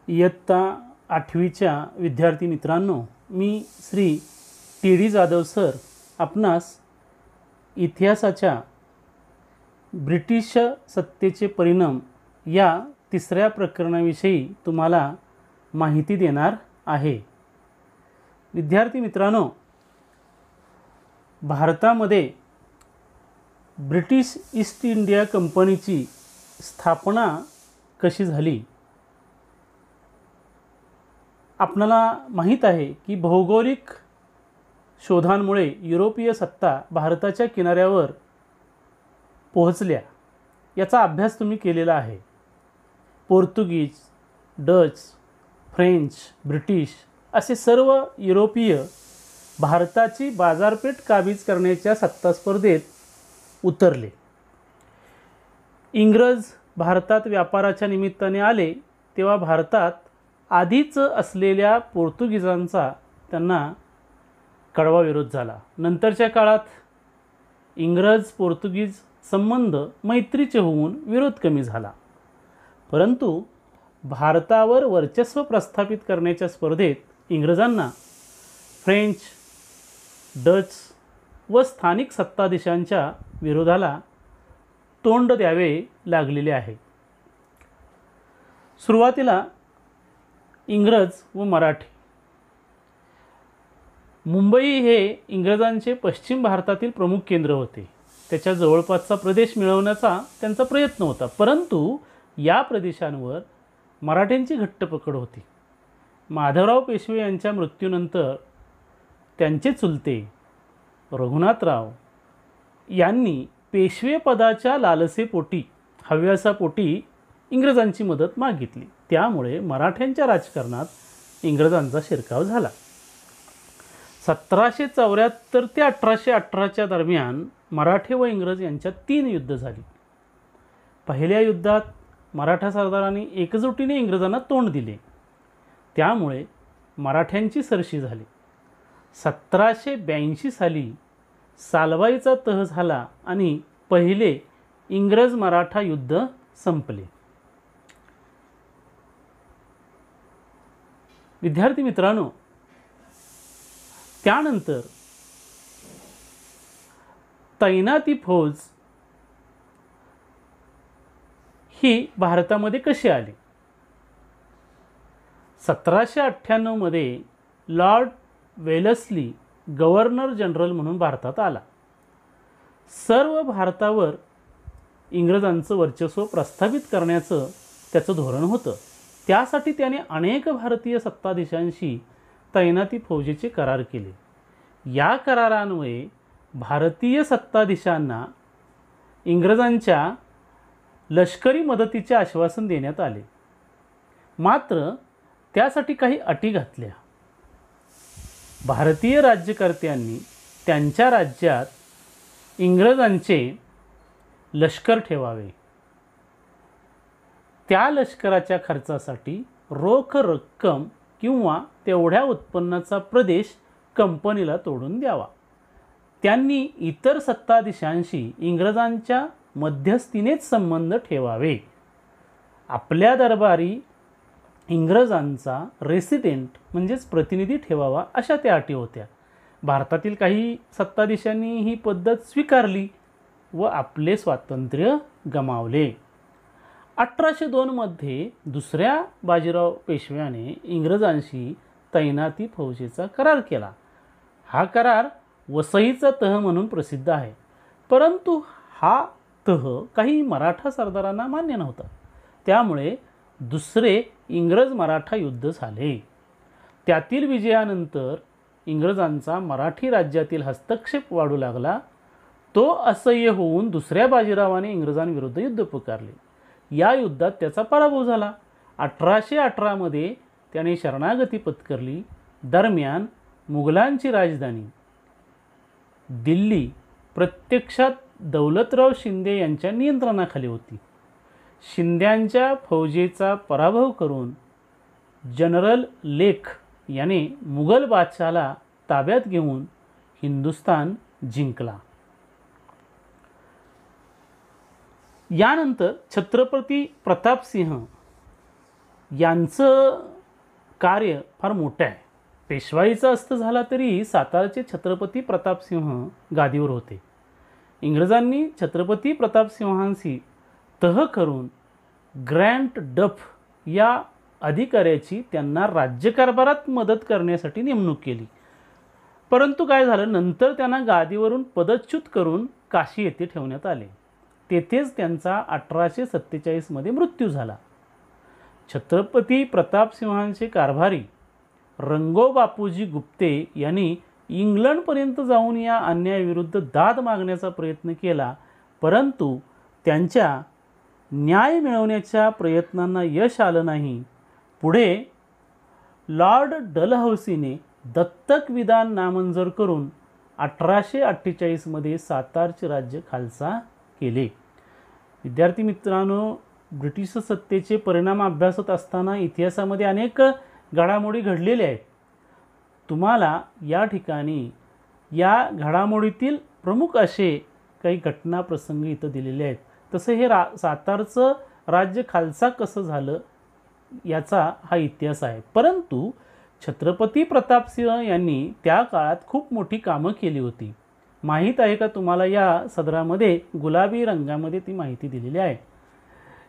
इयत्ता 8वीच्या विद्यार्थी मित्रांनो, मी Shri T D Jadhav sir आपणास इतिहासाच्या ब्रिटिश सत्तेचे परिणाम या तिसऱ्या प्रकरणाविषयी तुम्हाला माहिती देणार आहे। विद्यार्थी मित्रांनो, भारतामध्ये ब्रिटिश ईस्ट इंडिया कंपनीची स्थापना कशी झाली? आपणाला माहीत आहे की भौगोलिक शोधांमुळे युरोपीय सत्ता भारताच्या किनाऱ्यावर पोहोचल्या याचा अभ्यास तुम्ही केलेला आहे। पोर्तुगीज, डच, फ्रेंच, ब्रिटिश असे सर्व युरोपीय भारताची बाजारपेठ काबीज करण्याच्या सत्ता स्पर्धेत उतरले। इंग्रज भारतात व्यापाराच्या निमित्ताने आले तेव्हा भारतात आधीच असलेल्या पोर्तुगीजांचा त्यांना कडवा विरोध झाला। नंतरच्या काळात इंग्रज पोर्तुगीज संबंध मैत्रीचे होऊन विरोध कमी झाला, परंतु भारतावर वर्चस्व प्रस्थापित करण्याच्या स्पर्धेत इंग्रजांना फ्रेंच, डच व स्थानिक सत्ताधीशांच्या विरोधाला तोंड द्यावे लागलेले आहे। सुरुवातीला इंग्रज व मराठी। मुंबई हे इंग्रजांचे पश्चिम भारतातील प्रमुख केंद्र होते। त्याच्या जवळपासचा प्रदेश मिळवण्याचा त्यांचा प्रयत्न होता, परंतु या प्रदेशांवर मराठ्यांची घट्ट पकड होती। माधवराव पेशवे यांच्या मृत्यूनंतर त्यांचे चुलते रघुनाथराव यांनी पेशवे पदाच्या लालसेपोटी, हव्यासापोटी इंग्रजांची मदत मागितली। त्यामुळे मराठ्यांच्या राजकारणात इंग्रजांचा शिरकाव झाला। 1774 ते 1818च्या दरम्यान मराठे व इंग्रज यांच्यात 3 युद्ध झाली। पहिल्या युद्धात मराठा सरदारांनी एकजुटीने इंग्रजांना तोंड दिले, त्यामुळे मराठ्यांची सरशी झाली। 1782 साली सालवाईचा तह झाला आणि पहिले इंग्रज मराठा युद्ध संपले। विद्यार्थी मित्रांनो, त्यानंतर तैनाती फौज ही भारतामध्ये कशी आली? 1798 मध्ये लॉर्ड वेलस्ली गव्हर्नर जनरल म्हणून भारतात आला। सर्व भारतावर इंग्रजांचं वर्चस्व प्रस्थापित करण्याचं त्याचं धोरण होतं। त्यासाठी त्याने अनेक भारतीय सत्ताधीशांशी तैनाती फौजेचे करार केले। या करारान्वये भारतीय सत्ताधीशांना इंग्रजांच्या लष्करी मदतीचे आश्वासन देण्यात आले, मात्र त्यासाठी काही अटी घातल्या। भारतीय राज्यकर्त्यांनी त्यांच्या राज्यात इंग्रजांचे लष्कर ठेवावे, त्या लष्कराच्या खर्चासाठी रोख रक्कम किंवा तेवढ्या उत्पन्नाचा प्रदेश कंपनीला तोडून द्यावा। त्यांनी इतर सत्ताधीशांशी इंग्रजांच्या मध्यस्थीनेच संबंध ठेवावे। आपल्या दरबारी इंग्रजांचा रेसिडेंट म्हणजेच प्रतिनिधी ठेवावा, अशा त्या अटी होत्या। भारतातील काही सत्ताधीशांनी ही पद्धत स्वीकारली व आपले स्वातंत्र्य गमावले। 1802 मध्ये दुसऱ्या बाजीराव पेशव्याने इंग्रजांशी तैनाती फौजेचा करार केला। हा करार वसईचा तह म्हणून प्रसिद्ध आहे, परंतु हा तह काही मराठा सरदारांना मान्य नव्हता। त्यामुळे दुसरे इंग्रज मराठा युद्ध झाले। त्यातील विजयानंतर इंग्रजांचा मराठी राज्यातील हस्तक्षेप वाढू लागला। तो असह्य होऊन दुसऱ्या बाजीरावाने इंग्रजांविरुद्ध युद्ध पुकारले। या युद्धात त्याचा पराभव झाला। 1818 मध्ये त्याने शरणागती पत्करली। दरम्यान मुघलांची राजधानी दिल्ली प्रत्यक्षात दौलतराव शिंदे यांच्या नियंत्रणाखाली होती। शिंद्यांच्या फौजेचा पराभव करून जनरल लेख याने मुघल बादशाहाला ताब्यात घेऊन हिंदुस्थान जिंकला। यानंतर छत्रपती प्रतापसिंह यांचं कार्य फार मोठं आहे. पेशवाईचा अस्त झाला तरी सातारचे छत्रपती प्रतापसिंह गादीवर होते. इंग्रजांनी छत्रपती प्रतापसिंहांशी तह करून ग्रँट डफ या अधिकाऱ्याची त्यांना राज्यकारभारात मदत करण्यासाठी नेमणूक केली. परंतु काय झालं, नंतर त्यांना गादीवरून पदच्युत करून काशी येथे ठेवण्यात आले. तेथेच त्यांचा 1847 मृत्यू झाला. छत्रपती प्रतापसिंहांचे कारभारी रंगो बापूजी गुप्ते यांनी इंग्लंडपर्यंत जाऊन या अन्यायाविरुद्ध दाद मागण्याचा प्रयत्न केला, परंतु त्यांच्या न्याय मिळवण्याच्या प्रयत्नांना यश आलं नाही. पुढे लॉर्ड डलहौसीने दत्तक विधान नामंजूर करून 1848 सातारचे राज्य खालसा केले. विद्यार्थी मित्रांनो, ब्रिटिश सत्तेचे परिणाम अभ्यासत असताना इतिहासामध्ये अनेक घडामोडी घडलेल्या आहेत. तुम्हाला या ठिकाणी या घडामोडीतील प्रमुख असे काही घटना प्रसंग इथं दिलेले आहेत. तसं हे सातारचं राज्य खालसा कसं झालं याचा हा इतिहास आहे. परंतु छत्रपती प्रतापसिंह यांनी त्या काळात खूप मोठी कामं केली होती. माहीत आहे का तुम्हाला, या सदरामध्ये गुलाबी रंगामध्ये ती माहिती दिलेली आहे.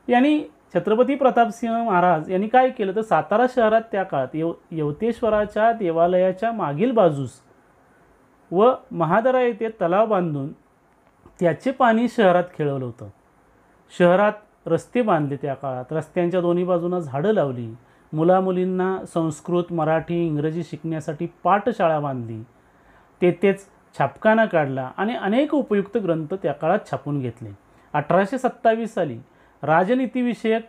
यांनी छत्रपती प्रतापसिंह महाराज यांनी काय केलं तर सातारा शहरात त्या काळात यवतेश्वराच्या देवालयाच्या मागील बाजूस व महादरा येथे तलाव बांधून त्याचे पाणी शहरात खेळवलं होतं. शहरात रस्ते बांधले. त्या काळात रस्त्यांच्या दोन्ही बाजूंना झाडं लावली. मुलामुलींना संस्कृत, मराठी, इंग्रजी शिकण्यासाठी पाठशाळा बांधली. तेथेच छापखाना काढला आणि अनेक उपयुक्त ग्रंथ त्या काळात छापून घेतले. 1827 साली राजनीतीविषयक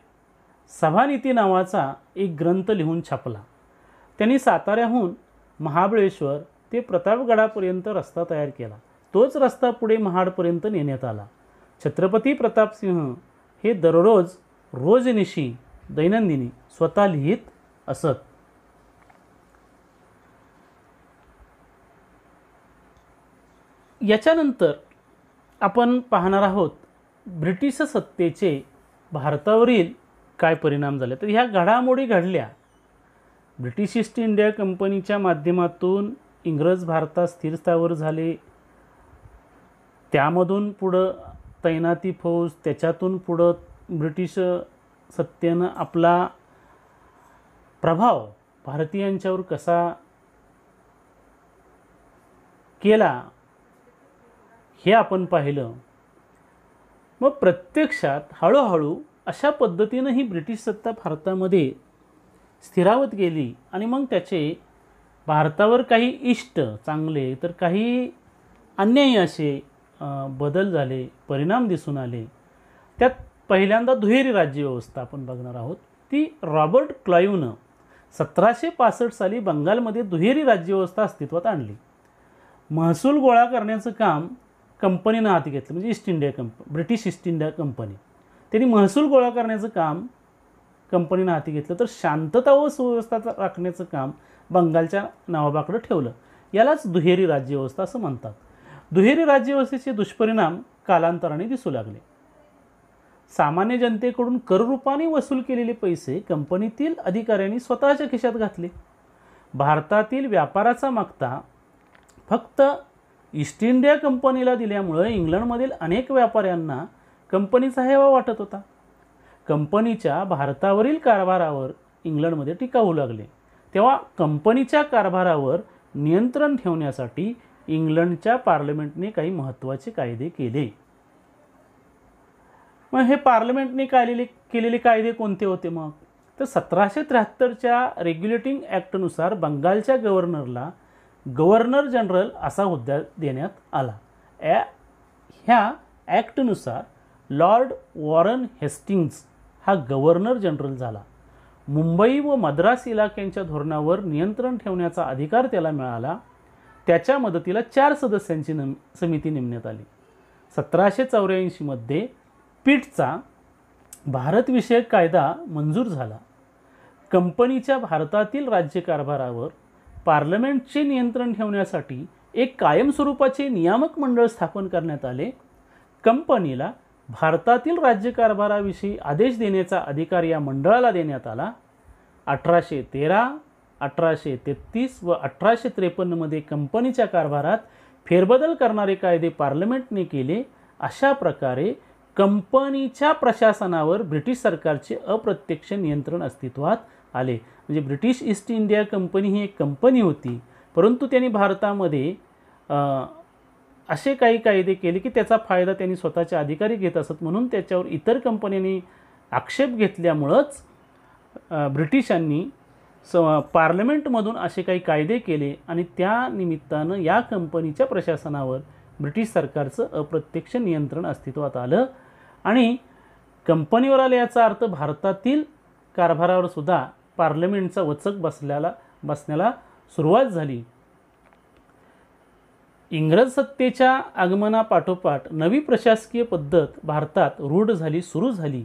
सभानीती नावाचा एक ग्रंथ लिहून छापला. त्यांनी साताऱ्याहून महाबळेश्वर ते प्रतापगडापर्यंत रस्ता तयार केला. तोच रस्ता पुढे महाडपर्यंत नेण्यात आला. छत्रपती प्रतापसिंह हे दररोज रोजनिशी दैनंदिनी स्वतः लिहित असत. याच्यानंतर आपण पाहणार आहोत ब्रिटिश सत्तेचे भारतावरील काय परिणाम झाले. तर ह्या घडामोडी घडल्या. ब्रिटिश ईस्ट इंडिया कंपनीच्या माध्यमातून इंग्रज भारतात स्थिर स्थावर झाले. त्यामधून पुढं तैनाती फौज, त्याच्यातून पुढं ब्रिटिश सत्तेनं आपला प्रभाव भारतीयांच्यावर कसा केला हे आपण पाहिलं. मग प्रत्यक्षात हळूहळू अशा पद्धतीनं ही ब्रिटिश सत्ता भारतामध्ये स्थिरावत गेली आणि मग त्याचे भारतावर काही इष्ट चांगले तर काही अन्यायी असे बदल झाले, परिणाम दिसून आले. त्यात पहिल्यांदा दुहेरी राज्यव्यवस्था आपण बघणार आहोत. ती रॉबर्ट क्लाईव्हनं 1765 साली बंगालमध्ये दुहेरी राज्यव्यवस्था अस्तित्वात आणली. महसूल गोळा करण्याचं काम कंपनीनं हाती घेतलं, म्हणजे ब्रिटिश ईस्ट इंडिया कंपनी. त्यांनी महसूल गोळा करण्याचं काम कंपनीनं हाती घेतलं, तर शांतता व सुव्यवस्था राखण्याचं काम बंगालच्या नवाबाकडे ठेवलं. यालाच दुहेरी राज्यव्यवस्था असं म्हणतात. दुहेरी राज्यव्यवस्थेचे दुष्परिणाम कालांतराने दिसू लागले. सामान्य जनतेकडून कररूपाने वसूल केलेले पैसे कंपनीतील अधिकाऱ्यांनी स्वतःच्या खिशात घातले. भारतातील व्यापाराचा मागता फक्त ईस्ट इंडिया कंपनीला दिल्यामुळे इंग्लंडमधील अनेक व्यापाऱ्यांना कंपनीचा हेवा वाटत होता. कंपनीच्या भारतावरील कारभारावर इंग्लंडमध्ये टीका होऊ लागले. तेव्हा कंपनीच्या कारभारावर नियंत्रण ठेवण्यासाठी इंग्लंडच्या पार्लमेंटने काही महत्त्वाचे कायदे केले. मग हे पार्लमेंटने केलेले कायदे कोणते होते मग? तर 1773च्या रेग्युलेटिंग ॲक्टनुसार बंगालच्या गव्हर्नरला गव्हर्नर जनरल असा हुद्दा देण्यात आला. ह्या ॲक्टनुसार लॉर्ड वॉरन हेस्टिंग्ज हा गव्हर्नर जनरल झाला. मुंबई व मद्रास इलाक्यांच्या धोरणावर नियंत्रण ठेवण्याचा अधिकार त्याला मिळाला. त्याच्या मदतीला 4 सदस्यांची समिती नेमण्यात आली. 1784 पिटचा भारतविषयक कायदा मंजूर झाला. कंपनीच्या भारतातील राज्यकारभारावर पार्लमेंटचे नियंत्रण ठेवण्यासाठी एक कायमस्वरूपाचे नियामक मंडळ स्थापन करण्यात आले. कंपनीला भारतातील राज्यकारभाराविषयी आदेश देण्याचा अधिकार या मंडळाला देण्यात आला. 1813, 1833 व 1853मध्ये कंपनीच्या कारभारात फेरबदल करणारे कायदे पार्लमेंटने केले. अशा प्रकारे कंपनीच्या प्रशासनावर ब्रिटिश सरकारचे अप्रत्यक्ष नियंत्रण अस्तित्वात आले. म्हणजे ब्रिटिश ईस्ट इंडिया कंपनी ही एक कंपनी होती, परंतु त्यांनी भारतामध्ये असे काही कायदे केले की त्याचा फायदा त्यांनी स्वतःचे अधिकारी घेत असत, म्हणून त्याच्यावर इतर कंपन्यांनी आक्षेप घेतल्यामुळंच ब्रिटिशांनी पार्लमेंटमधून असे काही कायदे केले आणि त्या निमित्तानं या कंपनीच्या प्रशासनावर ब्रिटिश सरकारचं अप्रत्यक्ष नियंत्रण अस्तित्वात आलं. आणि कंपनीवर आले याचा अर्थ भारतातील कारभारावर सुद्धा पार्लमेंटचा वचक बसण्याला सुरुवात झाली. इंग्रज सत्तेच्या आगमनापाठोपाठ नवी प्रशासकीय पद्धत भारतात रूढ झाली, सुरू झाली.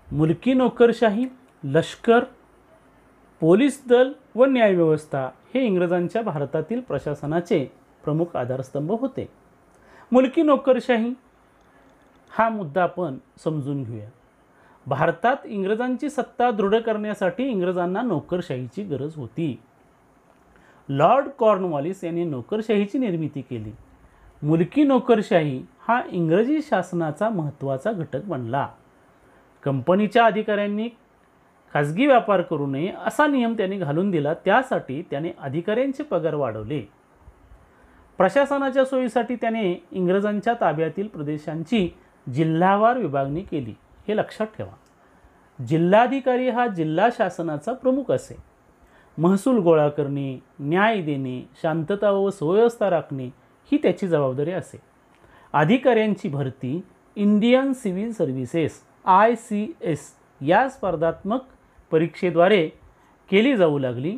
मुलकी नोकरशाही, लष्कर, पोलीस दल व न्यायव्यवस्था हे इंग्रजांच्या भारतातील प्रशासनाचे प्रमुख आधारस्तंभ होते. मुलकी नोकरशाही हा मुद्दा आपण समजून घेऊया. भारतात इंग्रजांची सत्ता दृढ करण्यासाठी इंग्रजांना नोकरशाहीची गरज होती. लॉर्ड कॉर्नवॉलिस यांनी नोकरशाहीची निर्मिती केली. मुलकी नोकरशाही हा इंग्रजी शासनाचा महत्त्वाचा घटक बनला. कंपनीच्या अधिकाऱ्यांनी खाजगी व्यापार करू नये असा नियम त्यांनी घालून दिला. त्यासाठी त्याने अधिकाऱ्यांचे पगार वाढवले. प्रशासनाच्या सोयीसाठी त्याने इंग्रजांच्या ताब्यातील प्रदेशांची जिल्हावार विभागणी केली. हे लक्षात ठेवा. जिल्हाधिकारी हा जिल्हा शासनाचा प्रमुख असे. महसूल गोळा करणे, न्याय देणे, शांतता व सुव्यवस्था राखणे ही त्याची जबाबदारी असे. अधिकाऱ्यांची भरती इंडियन सिव्हिल सर्व्हिसेस ICS या स्पर्धात्मक परीक्षेद्वारे केली जाऊ लागली.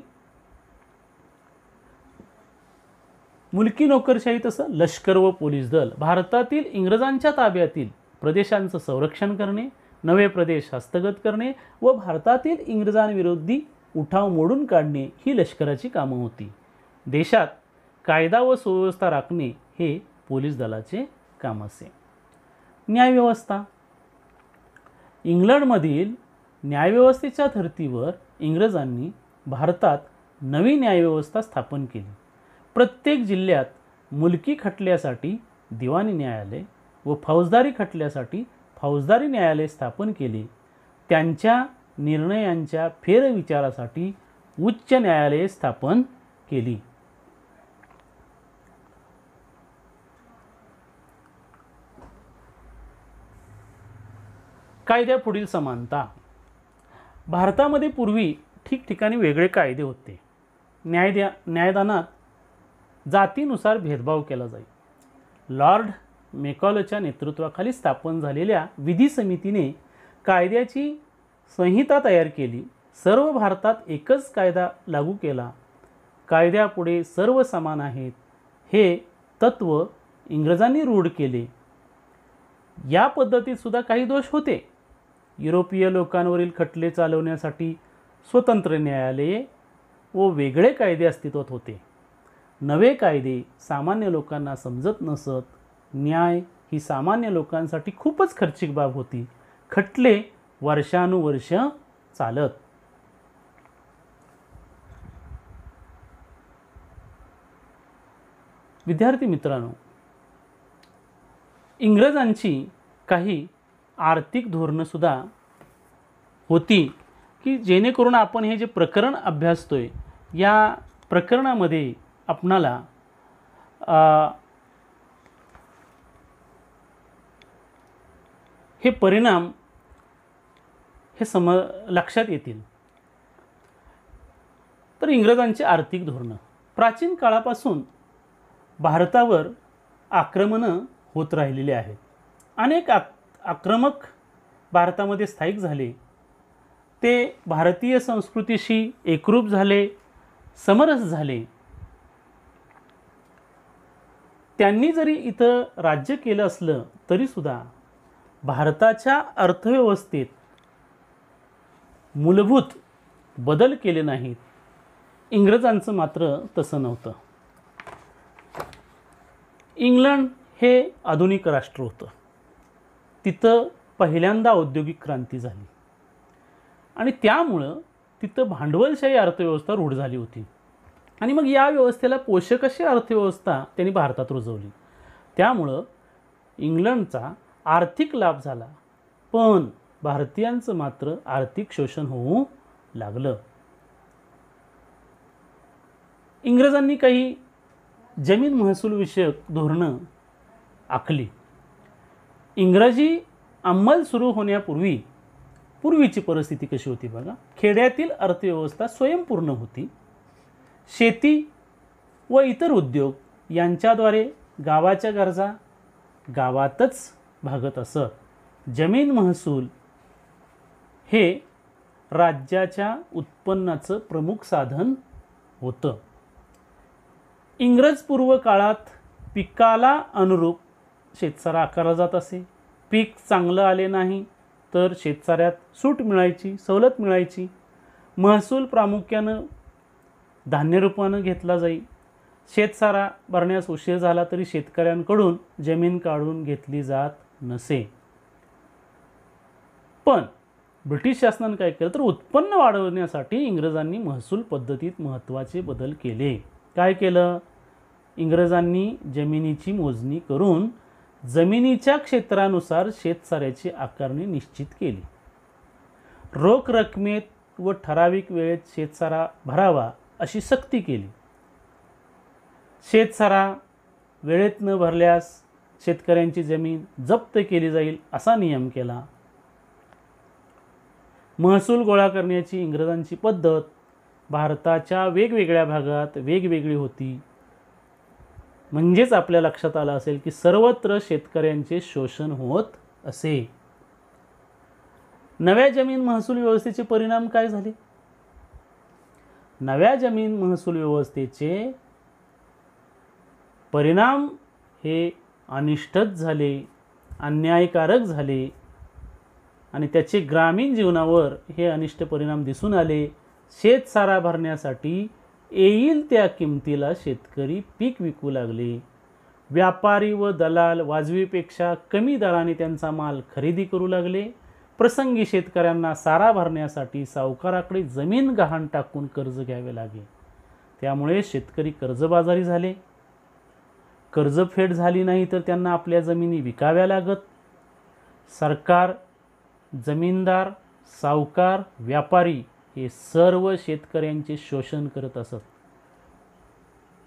मुलकी नोकरशाही तसं लष्कर व पोलीस दल भारतातील इंग्रजांच्या ताब्यातील प्रदेशांचं संरक्षण करणे, नवे प्रदेश हस्तगत करणे व भारतातील इंग्रजांविरोधी उठाव मोडून काढणे ही लष्कराची कामं होती. देशात कायदा व सुव्यवस्था राखणे हे पोलीस दलाचे काम असे. न्यायव्यवस्था. इंग्लंडमधील न्यायव्यवस्थेच्या धर्तीवर इंग्रजांनी भारतात नवी न्यायव्यवस्था स्थापन केली. प्रत्येक जिल्ह्यात मुलकी खटल्यासाठी दिवाणी न्यायालय व फौजदारी खटल्यासाठी फौजदारी न्यायालय स्थापन केले. त्यांच्या निर्णयांच्या फेरविचारासाठी उच्च न्यायालये स्थापन केली. कायद्यापुढील समानता. भारतामध्ये पूर्वी ठिकठिकाणी वेगळे कायदे होते. न्यायदानात जातीनुसार भेदभाव केला जाई. लॉर्ड मेकॉलेच्या नेतृत्वाखाली स्थापन झालेल्या विधी समितीने कायद्याची संहिता तयार केली. सर्व भारतात एकच कायदा लागू केला. कायद्यापुढे सर्व समान आहेत हे तत्त्व इंग्रजांनी रूढ केले. या पद्धतीत सुद्धा काही दोष होते. युरोपीय लोकांवरील खटले चालवण्यासाठी स्वतंत्र न्यायालये व वेगळे कायदे अस्तित्वात होते. नवे कायदे सामान्य लोकांना समजत नसत. न्याय ही सामान्य लोकांसाठी खूपच खर्चिक बाब होती. खटले वर्षानुवर्ष चालत. विद्यार्थी मित्रांनो, इंग्रजांची काही आर्थिक धोरणंसुद्धा होती की जेणेकरून आपण हे जे प्रकरण अभ्यासतोय या प्रकरणामध्ये आपणाला हे परिणाम हे लक्षात येतील. तर इंग्रजांची आर्थिक धोरणं प्राचीन काळापासून भारतावर आक्रमणं होत राहिलेली आहेत. अनेक आक्रमक भारतामध्ये स्थायिक झाले. ते भारतीय संस्कृतीशी एकरूप झाले, समरस झाले. त्यांनी जरी इथं राज्य केलं असलं तरीसुद्धा भारताच्या अर्थव्यवस्थेत मूलभूत बदल केले नाहीत. इंग्रजांचं मात्र तसं नव्हतं. इंग्लंड हे आधुनिक राष्ट्र होतं. तिथं पहिल्यांदा औद्योगिक क्रांती झाली आणि त्यामुळं तिथं भांडवलशाही अर्थव्यवस्था रूढ झाली होती. आणि मग या व्यवस्थेला पोषक अशी अर्थव्यवस्था त्यांनी भारतात रुजवली. त्यामुळं इंग्लंडचा आर्थिक लाभ झाला, पण भारतीयांचं मात्र आर्थिक शोषण होऊ लागलं. इंग्रजांनी काही जमीन महसूल विषयक धोरणं आखली. इंग्रजी अंमल सुरू पूर्वीची परिस्थिती कशी होती बघा. खेड्यातील अर्थव्यवस्था स्वयंपूर्ण होती. शेती व इतर उद्योग यांच्याद्वारे गावाच्या गरजा गावातच भागत असत. जमीन महसूल हे राज्याच्या उत्पन्नाचं प्रमुख साधन होतं. इंग्रजपूर्व काळात पिकाला अनुरूप शेतसारा आकारला जात असे. पीक चांगलं आले नाही तर शेतसाऱ्यात सूट मिळायची, सवलत मिळायची. महसूल प्रामुख्यानं धान्यरूपानं घेतला जाई. शेतसारा भरण्यास उशीर झाला तरी शेतकऱ्यांकडून जमीन काढून घेतली जात नसे. पण ब्रिटिश शासनाने काय केलं तर उत्पन्न वाढवण्यासाठी इंग्रजांनी महसूल पद्धतीत महत्त्वाचे बदल केले. काय केलं? इंग्रजांनी जमिनीची मोजणी करून जमिनीच्या क्षेत्रानुसार शेतसाऱ्याची आकारणी निश्चित केली. रोख रकमेत व ठराविक वेळेत शेतसारा भरावा अशी सक्ती केली. शेतसारा वेळेत न भरल्यास शेतकऱ्यांची जमीन जप्त केली जाईल असा नियम केला. महसूल गोळा करण्याची इंग्रजांची पद्धत भारताच्या वेगवेगळ्या भागात वेगवेगळी होती. म्हणजेच आपल्या लक्षात आलं असेल की सर्वत्र शेतकऱ्यांचे शोषण होत असे. नव्या जमीन महसूल व्यवस्थेचे परिणाम काय झाले? नव्या जमीन महसूल व्यवस्थेचे परिणाम हे अनिष्टच झाले, अन्यायकारक झाले आणि त्याचे ग्रामीण जीवनावर हे अनिष्ट परिणाम दिसून आले. शेतसारा भरण्यासाठी येईल त्या किमतीला शेतकरी पीक विकू लागले. व्यापारी व दलाल वाजवीपेक्षा कमी दराने त्यांचा माल खरेदी करू लागले. प्रसंगी शेतकऱ्यांना सारा भरण्यासाठी सावकाराकडे जमीन गहाण टाकून कर्ज घ्यावे लागे. त्यामुळे शेतकरी कर्जबाजारी झाले. कर्जफेड झाली नाही तर त्यांना आपल्या जमिनी विकाव्या लागत. सरकार, जमीनदार, सावकार, व्यापारी हे सर्व शेतकऱ्यांचे शोषण करत असत.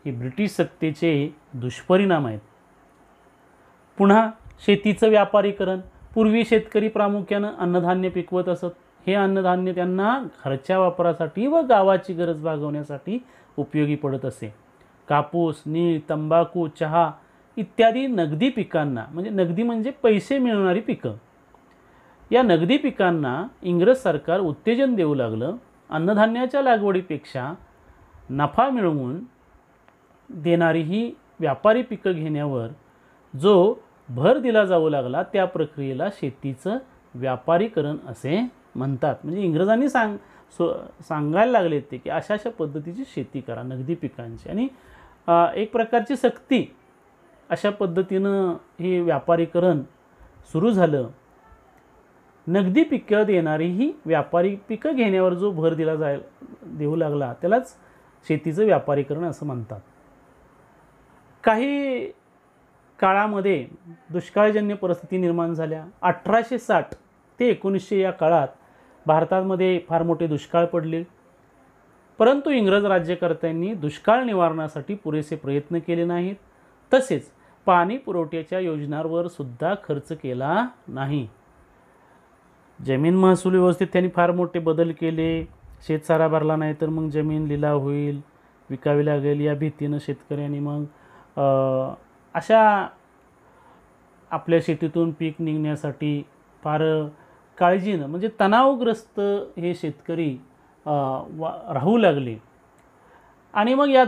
हे ब्रिटिश सत्तेचे दुष्परिणाम आहेत. पुन्हा शेतीचं व्यापारीकरण. पूर्वी शेतकरी प्रामुख्यानं अन्नधान्य पिकवत असत. हे अन्नधान्य त्यांना घरच्या वापरासाठी व गावाची गरज भागवण्यासाठी उपयोगी पडत असे. कापूस, नीळ, तंबाखू, चहा इत्यादी नगदी पिकांना, म्हणजे नगदी म्हणजे पैसे मिळणारी पिकं, या नगदी पिकांना इंग्रज सरकार उत्तेजन देऊ लागलं. अन्नधान्याच्या लागवडीपेक्षा नफा मिळवून देणारी ही व्यापारी पिकं घेण्यावर जो भर दिला जाऊ लागला त्या प्रक्रियेला शेतीचं व्यापारीकरण असे म्हणतात. म्हणजे इंग्रजांनी सांगायला लागले ते की अशा अशा पद्धतीची शेती करा नगदी पिकांची, आणि एक प्रकारची सक्ती अशा पद्धतीनं हे व्यापारीकरण सुरू झालं. नगदी पिकं देणारी ही व्यापारी पिकं घेण्यावर जो भर देऊ लागला त्यालाच शेतीचं व्यापारीकरण असं म्हणतात. काही काळामध्ये दुष्काळजन्य परिस्थिती निर्माण झाल्या. 1860 ते 1900 या काळात भारतामध्ये फार मोठे दुष्काळ पडले. परंतु इंग्रज राज्यकर्त्यांनी दुष्काळ निवारणासाठी पुरेसे प्रयत्न केले नाहीत. तसेच पाणी पुरवठ्याच्या योजनांवर सुद्धा खर्च केला नाही. जमीन महसूल व्यवस्थेत त्यांनी फार मोठे बदल केले. शेतसारा भरला नाही तर मग जमीन लिलाव होईल, विकावी लागेल या भीतीनं शेतकऱ्यांनी मग अशा आपल्या शेतीतून पीक निघण्यासाठी फार काळजीनं, म्हणजे तणावग्रस्त हे शेतकरी राहू लागले. आणि मग या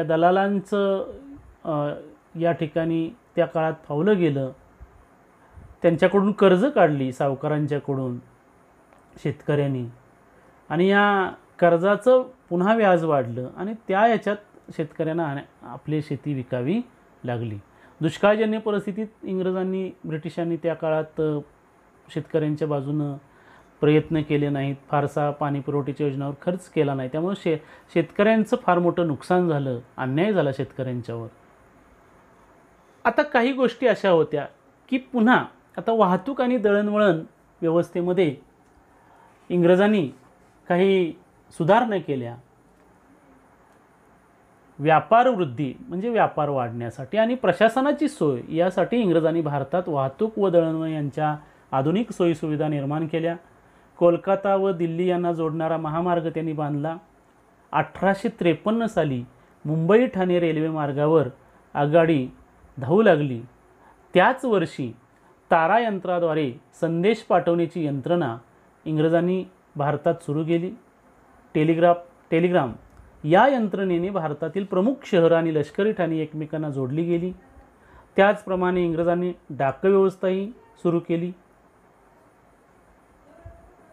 दलालांचं या ठिकाणी त्या काळात फावलं गेलं. त्यांच्याकडून कर्ज काढली सावकारांच्याकडून शेतकऱ्यांनी, आणि या कर्जाचं पुन्हा व्याज वाढलं आणि त्या याच्यात शेतकऱ्यांना आपली शेती विकावी लागली. दुष्काळजन्य परिस्थितीत ब्रिटिशांनी त्या काळात शेतकऱ्यांच्या बाजूनं प्रयत्न केले नाहीत, फारसा पाणीपुरवठ्याच्या योजनावर खर्च केला नाही. त्यामुळे शेतकऱ्यांचं फार मोठं नुकसान झालं, अन्याय झाला शेतकऱ्यांच्यावर. आता काही गोष्टी अशा होत्या की पुन्हा आता वाहतूक आणि दळणवळण व्यवस्थेमध्ये इंग्रजांनी काही सुधारणा केल्या. व्यापार वृद्धी म्हणजे व्यापार वाढण्यासाठी आणि प्रशासनाची सोय यासाठी इंग्रजांनी भारतात वाहतूक व दळणवळण यांच्या आधुनिक सोयीसुविधा निर्माण केल्या. कोलकाता व दिल्ली यांना जोडणारा महामार्ग त्यांनी बांधला. 1853 साली मुंबई ठाणे रेल्वे मार्गावर आगगाडी धावू लागली. त्याच वर्षी तारा यंत्राद्वारे संदेश पाठवण्याची यंत्रणा इंग्रजांनी भारतात सुरू केली. टेलिग्राम या यंत्रणेने भारतातील प्रमुख शहरं आणि लष्करी ठाणी एकमेकांना जोडली गेली. त्याचप्रमाणे इंग्रजांनी डाक व्यवस्थाही सुरू केली,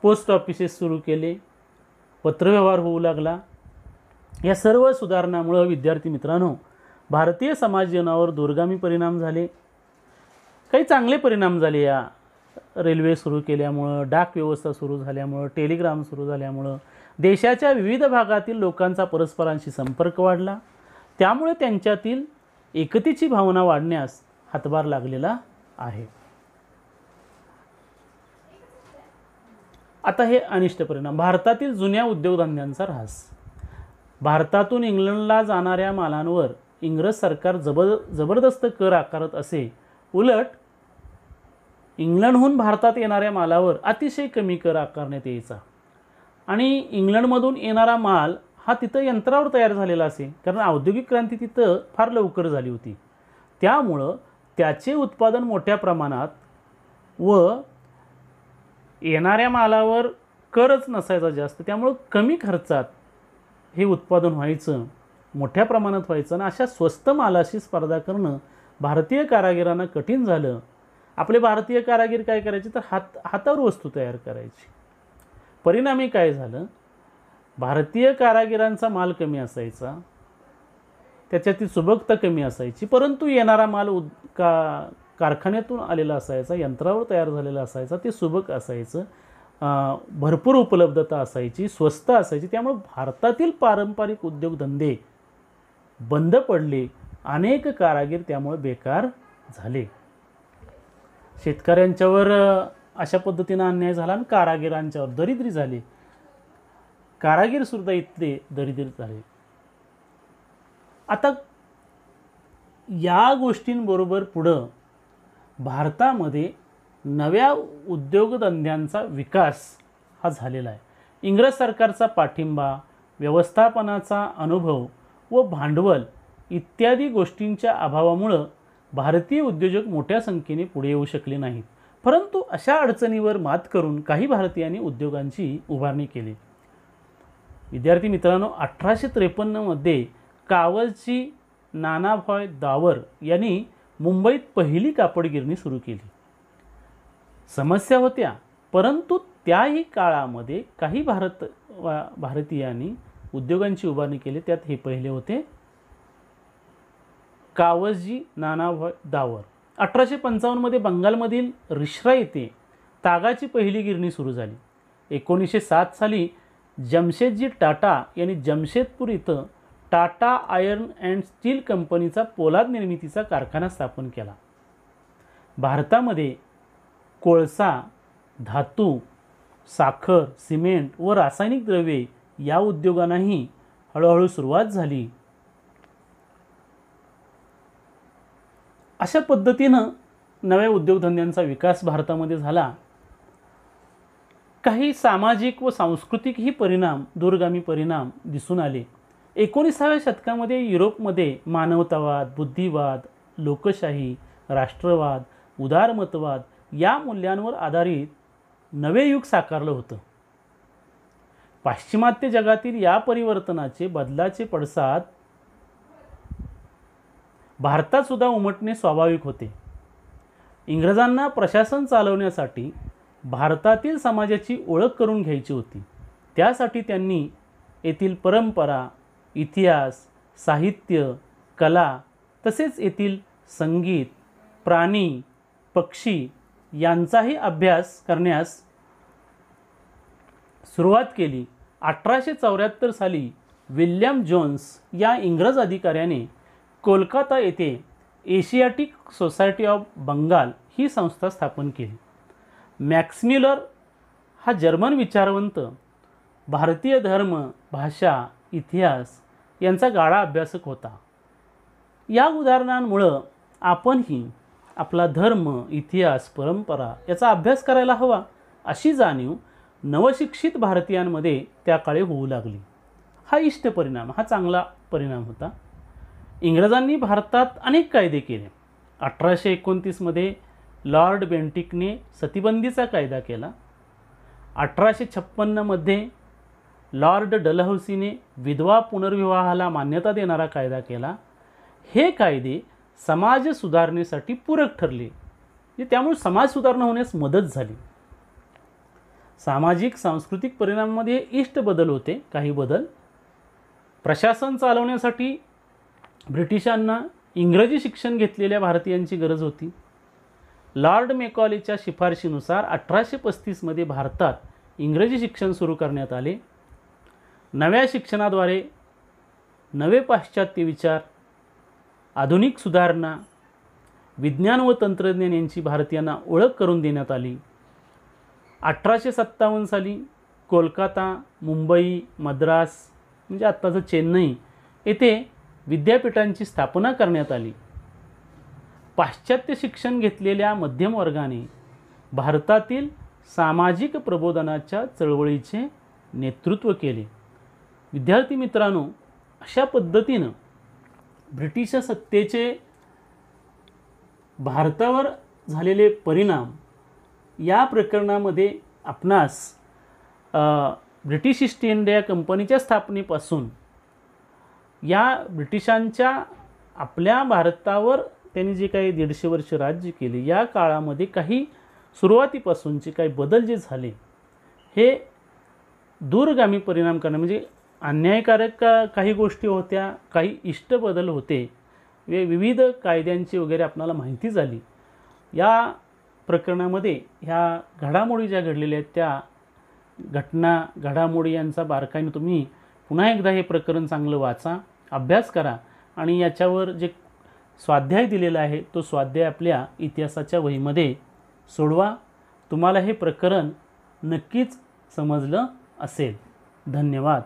पोस्ट ऑफिसेस सुरू केले, पत्रव्यवहार होऊ लागला. या सर्व सुधारणामुळे विद्यार्थी मित्रांनो भारतीय समाज जीवनावर दूरगामी परिणाम झाले. काही चांगले परिणाम झाले या रेल्वे सुरू केल्यामुळं, डाक व्यवस्था सुरू झाल्यामुळं, टेलिग्राम सुरू झाल्यामुळं देशाच्या विविध भागातील लोकांचा परस्परांशी संपर्क वाढला. त्यामुळे त्यांच्यातील एकतेची भावना वाढण्यास हातभार लागलेला आहे. आता हे अनिष्ट परिणाम. भारतातील जुन्या उद्योगधंद्यांचा ऱ्हास. भारतातून इंग्लंडला जाणाऱ्या मालांवर इंग्रज सरकार जबरदस्त कर आकारत असे. उलट इंग्लंडहून भारतात येणाऱ्या मालावर अतिशय कमी कर आकारण्यात यायचा आणि इंग्लंडमधून येणारा माल हा तिथं यंत्रावर तयार झालेला असे, कारण औद्योगिक क्रांती तिथं फार लवकर झाली होती. त्यामुळं त्याचे उत्पादन मोठ्या प्रमाणात व येणाऱ्या मालावर करच नसायचा जास्त, त्यामुळं कमी खर्चात हे उत्पादन व्हायचं, मोठ्या प्रमाणात व्हायचं आणि अशा स्वस्त मालाशी स्पर्धा करणं भारतीय कारागिरांना कठीण झालं. आपले भारतीय कारागीर काय करायचे तर हातावर वस्तू तयार करायची. परिणामी काय झालं, भारतीय कारागिरांचा माल कमी असायचा, त्याच्यातील सुबकता कमी असायची, परंतु येणारा माल कारखान्यातून आलेला असायचा, यंत्रावर तयार झालेला असायचा, ते सुबक असायचं, भरपूर उपलब्धता असायची, स्वस्त असायची. त्यामुळे भारतातील पारंपरिक उद्योगधंदे बंद पडले. अनेक कारागीर त्यामुळे बेकार झाले. शेतकऱ्यांच्यावर अशा पद्धतीनं अन्याय झाला आणि कारागिरांच्यावर दरिद्री झाली. कारागीरसुद्धा इथले दरिद्र झाले. आता या गोष्टींबरोबर पुढं भारतामध्ये नव्या उद्योगधंद्यांचा विकास हा झालेला आहे. इंग्रज सरकारचा पाठिंबा, व्यवस्थापनाचा अनुभव व भांडवल इत्यादी गोष्टींच्या अभावामुळं भारतीय उद्योजक मोठ्या संख्येने पुढे येऊ शकले नाहीत. परंतु अशा अडचणीवर मात करून काही भारतीयांनी उद्योगांची उभारणी केली. विद्यार्थी मित्रांनो, 1853 मध्ये कावलची नानाभाई दावर यांनी मुंबईत पहिली कापड गिरणी सुरू केली. समस्या होत्या, परंतु त्याही काळामध्ये काही भारतीयांनी उद्योगांची उभारणी केली. त्यात हे पहिले होते कावलजी नानाभाई दावर. 1855 मध्ये बंगालमधील रिश्रा येथे तागाची पहिली गिरणी सुरू झाली. 1907 साली जमशेदजी टाटा यांनी जमशेदपूर इथं टाटा आयर्न अँड स्टील कंपनीचा पोलाद निर्मितीचा कारखाना स्थापन केला. भारतामध्ये कोळसा, धातू, साखर, सिमेंट व रासायनिक द्रव्ये या उद्योगांनाही हळूहळू सुरुवात झाली. अशा पद्धतीनं नव्या उद्योगधंद्यांचा विकास भारतामध्ये झाला. काही सामाजिक व सांस्कृतिकही दूरगामी परिणाम दिसून आले. 19व्या शतकामध्ये युरोपमध्ये मानवतावाद, बुद्धिवाद, लोकशाही, राष्ट्रवाद, उदारमतवाद या मूल्यांवर आधारित नवे युग साकारलं होतं. पाश्चिमात्य जगातील या बदलाचे पडसाद भारतात सुद्धा उमटणे स्वाभाविक होते. इंग्रजांना प्रशासन चालवण्यासाठी भारतातील समाजाची ओळख करून घ्यायची होती. त्यासाठी त्यांनी येथील परंपरा, इतिहास, साहित्य, कला तसेच येथील संगीत, प्राणी, पक्षी यांचाही अभ्यास करण्यास सुरुवात केली. 1874 साली विल्यम जोन्स या इंग्रज अधिकाऱ्याने कोलकाता येथे एशियाटिक सोसायटी ऑफ बंगाल ही संस्था स्थापन केली. मॅक्स म्युलर हा जर्मन विचारवंत भारतीय धर्म, भाषा, इतिहास यांचा गाढा अभ्यासक होता. या उदाहरणांमुळं आपणही आपला धर्म, इतिहास, परंपरा याचा अभ्यास करायला हवा अशी जाणीव नवशिक्षित भारतीयांमध्ये त्या काळी होऊ लागली. हा इष्ट परिणाम, हा चांगला परिणाम होता. इंग्रजांनी भारतात अनेक कायदे केले. 1829 मध्ये लॉर्ड बेंटिकने सतीबंदीचा कायदा केला. 1856 मध्ये लॉर्ड डलहौसीने विधवा पुनर्विवाहाला मान्यता देणारा कायदा केला. हे कायदे समाज सुधारणेसाठी पूरक ठरले, त्यामुळे समाज सुधारणा होण्यास मदत झाली. सामाजिक सांस्कृतिक परिणामामध्ये इष्ट बदल होते. काही बदल, प्रशासन चालवण्यासाठी ब्रिटिशांना इंग्रजी शिक्षण घेतलेल्या भारतीयांची गरज होती. लॉर्ड मेकॉलेच्या शिफारशीनुसार 1835 मध्ये भारतात इंग्रजी शिक्षण सुरू करण्यात आले. नव्या शिक्षणाद्वारे नवे पाश्चात्य विचार, आधुनिक सुधारणा, विज्ञान व तंत्रज्ञान यांची भारतीयांना ओळख करून देण्यात आली. 1857 साली कोलकाता, मुंबई, मद्रास म्हणजे आत्ताचं चेन्नई येथे विद्यापीठांची स्थापना करण्यात आली. पाश्चात्य शिक्षण घेतलेल्या मध्यम वर्गाने भारतातील सामाजिक प्रबोधनाच्या चळवळीचे नेतृत्व केले. विद्यार्थी मित्रांनो, अशा पद्धतीनं ब्रिटिश सत्तेचे भारतावर झालेले परिणाम या प्रकरणामध्ये आपणास ब्रिटिश ईस्ट इंडिया कंपनीच्या स्थापनेपासून या ब्रिटिशांच्या आपल्या भारतावर त्यांनी जे काही 150 वर्ष राज्य केले या काळामध्ये काही सुरुवातीपासूनचे काही बदल जे झाले हे दूरगामी परिणाम करणे, म्हणजे अन्यायकारक काही गोष्टी होत्या, काही इष्ट बदल होते, विविध कायद्यांची वगैरे आपणाला माहिती झाली. या प्रकरणामध्ये ह्या घडामोडी ज्या घडलेल्या आहेत त्या घटना घडामोडी यांचा बारकाईने तुम्ही पुन्हा एकदा हे प्रकरण चांगलं वाचा, अभ्यास करा आणि याच्यावर जे स्वाध्याय दिलेला आहे तो स्वाध्याय आपल्या इतिहासाच्या वहीमध्ये सोडवा. तुम्हाला हे प्रकरण नक्कीच समजलं असेल. धन्यवाद.